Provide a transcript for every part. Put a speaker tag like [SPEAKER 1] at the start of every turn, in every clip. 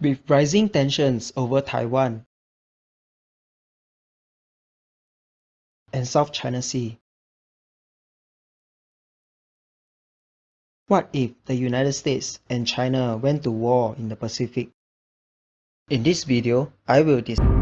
[SPEAKER 1] With rising tensions over Taiwan and South China Sea, what if the United States and China went to war in the Pacific? In this video, I will discuss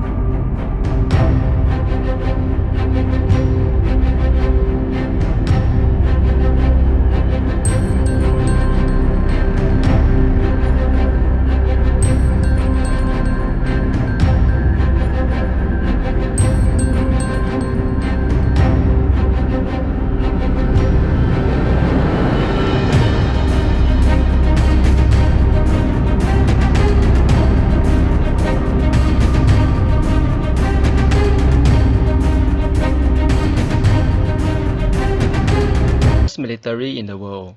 [SPEAKER 1] military in the world.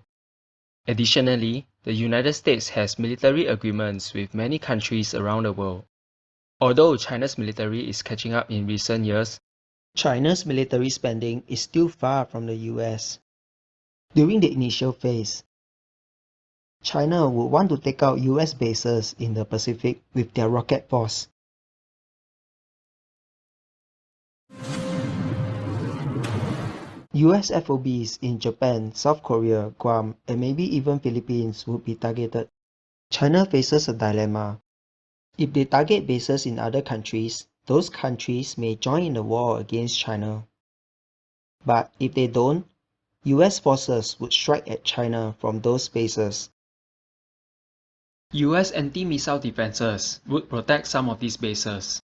[SPEAKER 1] Additionally, the United States has military agreements with many countries around the world. Although China's military is catching up in recent years, China's military spending is still far from the US. During the initial phase, China would want to take out US bases in the Pacific with their rocket force. US FOBs in Japan, South Korea, Guam, and maybe even Philippines would be targeted. China faces a dilemma. If they target bases in other countries, those countries may join in the war against China. But if they don't, US forces would strike at China from those bases. US anti-missile defenses would protect some of these bases.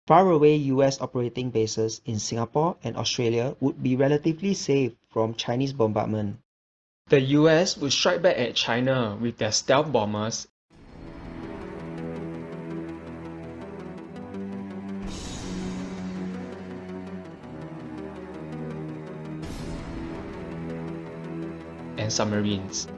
[SPEAKER 1] Faraway US operating bases in Singapore and Australia would be relatively safe from Chinese bombardment. The US would strike back at China with their stealth bombers and submarines.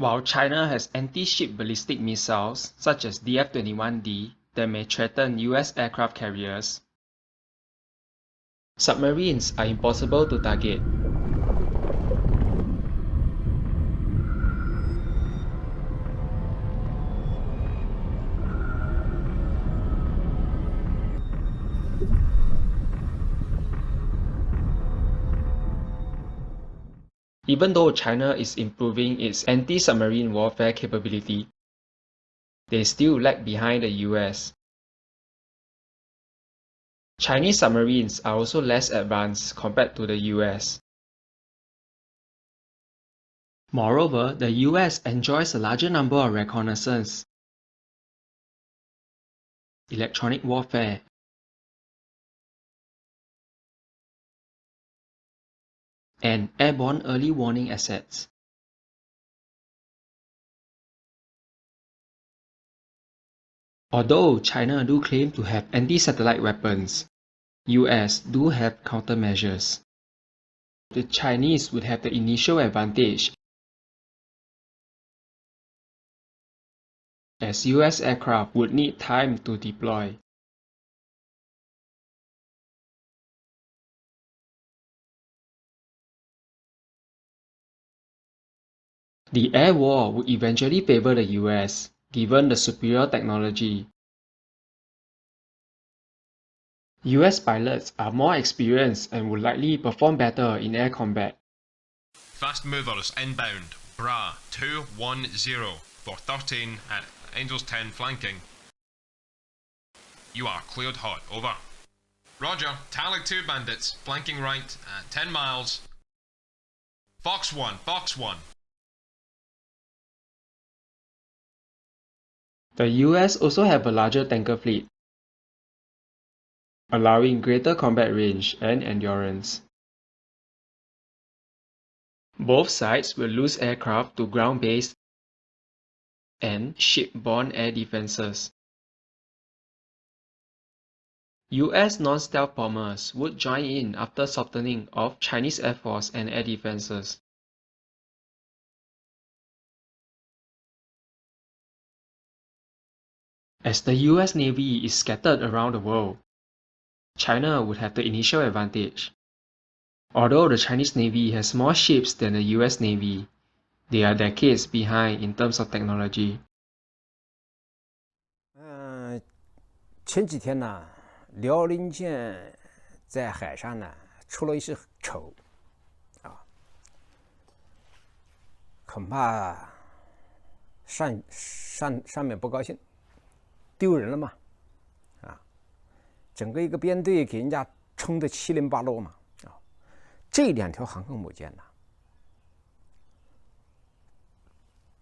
[SPEAKER 1] While China has anti-ship ballistic missiles such as DF-21D that may threaten US aircraft carriers, submarines are impossible to target. Even though China is improving its anti-submarine warfare capability, they still lag behind the US. Chinese submarines are also less advanced compared to the US. Moreover, the US enjoys a larger number of reconnaissance, electronic warfare, and airborne early warning assets. Although China do claim to have anti-satellite weapons, US do have countermeasures. The Chinese would have the initial advantage as US aircraft would need time to deploy. The air war would eventually favor the US, given the superior technology. US pilots are more experienced and would likely perform better in air combat.
[SPEAKER 2] Fast movers inbound, Bra 210 for 13 at Angels 10 flanking. You are cleared hot, over. Roger, Tally 2 bandits, flanking right at 10 miles. Fox 1, Fox 1.
[SPEAKER 1] The US also have a larger tanker fleet, allowing greater combat range and endurance. Both sides will lose aircraft to ground-based and ship-borne air defenses. US non-stealth bombers would join in after softening of Chinese Air Force and air defenses. As the US Navy is scattered around the world, China would have the initial advantage. Although the Chinese Navy has more ships than the US Navy, they are decades behind in terms of technology.
[SPEAKER 3] 前几天呢，辽宁舰在海上呢出了一只丑，恐怕上面不高兴，丢人了嘛，整个一个编队给人家冲得七零八落嘛，这两条航空母舰呢，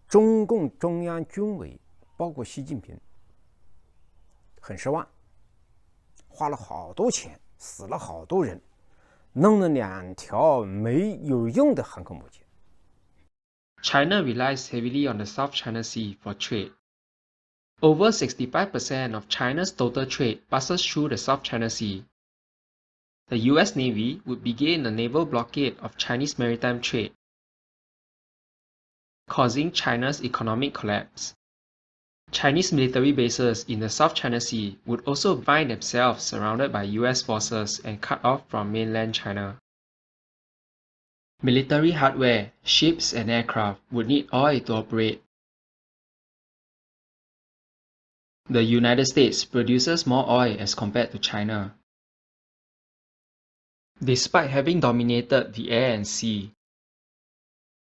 [SPEAKER 3] 中共中央军委包括习近平很失望，花了好多钱，死了好多人，弄了两条没有用的航空母舰。
[SPEAKER 1] China relies heavily on the South China Sea for trade. Over 65% of China's total trade passes through the South China Sea. The US Navy would begin a naval blockade of Chinese maritime trade, causing China's economic collapse. Chinese military bases in the South China Sea would also find themselves surrounded by US forces and cut off from mainland China. Military hardware, ships and aircraft would need oil to operate. The United States produces more oil as compared to China. Despite having dominated the air and sea,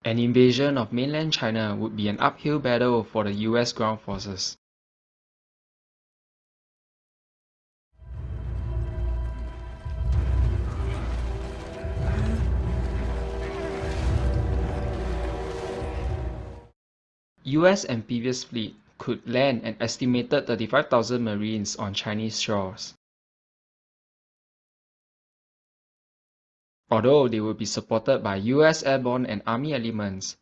[SPEAKER 1] an invasion of mainland China would be an uphill battle for the US ground forces. US amphibious fleet could land an estimated 35,000 Marines on Chinese shores. Although they will be supported by US airborne and army elements,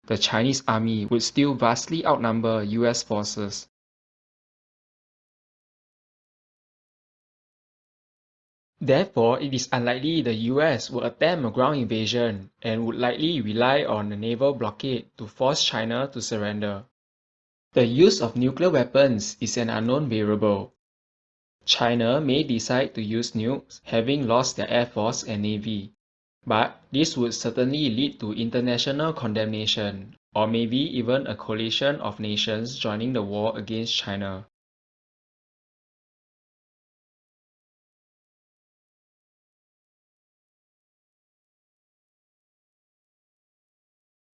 [SPEAKER 1] the Chinese army would still vastly outnumber US forces. Therefore, it is unlikely the US would attempt a ground invasion and would likely rely on a naval blockade to force China to surrender. The use of nuclear weapons is an unknown variable. China may decide to use nukes, having lost their air force and navy, but this would certainly lead to international condemnation, or maybe even a coalition of nations joining the war against China.